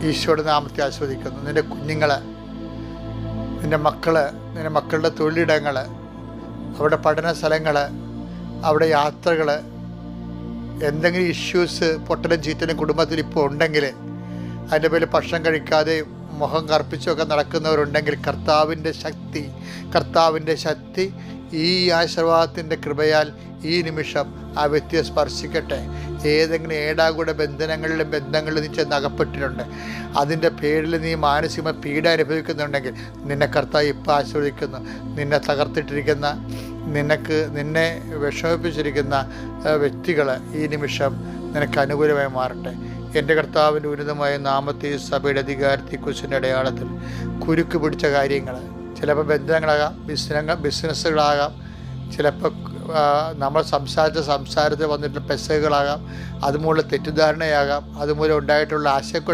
ഈശോയുടെ നാമത്തെ ആസ്വദിക്കുന്നു. നിൻ്റെ കുഞ്ഞുങ്ങൾ, നിൻ്റെ മക്കൾ, നിൻ്റെ മക്കളുടെ തൊഴിലിടങ്ങൾ, അവിടെ പഠന സ്ഥലങ്ങൾ, അവിടെ യാത്രകൾ, എന്തെങ്കിലും ഇഷ്യൂസ് പൊട്ടലും ചീത്തലും കുടുംബത്തിൽ ഇപ്പോൾ ഉണ്ടെങ്കിൽ, അതിൻ്റെ പേരിൽ ഭക്ഷണം കഴിക്കാതെ മുഖം കറുപ്പിച്ചൊക്കെ നടക്കുന്നവരുണ്ടെങ്കിൽ, കർത്താവിൻ്റെ ശക്തി ഈ ആശീർവാദത്തിൻ്റെ കൃപയാൽ ഈ നിമിഷം ആ വ്യക്തിയെ സ്പർശിക്കട്ടെ. ഏതെങ്കിലും ഏടാകൂടെ ബന്ധങ്ങളിൽ നീ ചെന്ന് അകപ്പെട്ടിട്ടുണ്ട്, അതിൻ്റെ പേരിൽ നീ മാനസികമായി പീഡ അനുഭവിക്കുന്നുണ്ടെങ്കിൽ നിന്നെ കർത്താവ് ഇപ്പോൾ ആശീർവദിക്കുന്നു. നിന്നെ തകർത്തിട്ടിരിക്കുന്ന, നിന്നെ വിഷമിപ്പിച്ചിരിക്കുന്ന വ്യക്തികൾ ഈ നിമിഷം നിനക്ക് അനുകൂലമായി മാറട്ടെ. എൻ്റെ കർത്താവിൻ്റെ ഉന്നതമായ നാമത്തെ സഭയുടെ അധികാരത്തെ കുറിച്ചിൻ്റെ അടയാളത്തിൽ കുരുക്ക് പിടിച്ച കാര്യങ്ങൾ, ചിലപ്പോൾ ബന്ധങ്ങളാകാം, ബിസിനസ്സുകളാകാം, ചിലപ്പോൾ നമ്മൾ സംസാരത്തിൽ വന്നിട്ടുള്ള പെസകളാകാം, അതുമൂലം തെറ്റിദ്ധാരണയാകാം, അതുമൂലം ഉണ്ടായിട്ടുള്ള ആശയക്കുഴപ്പം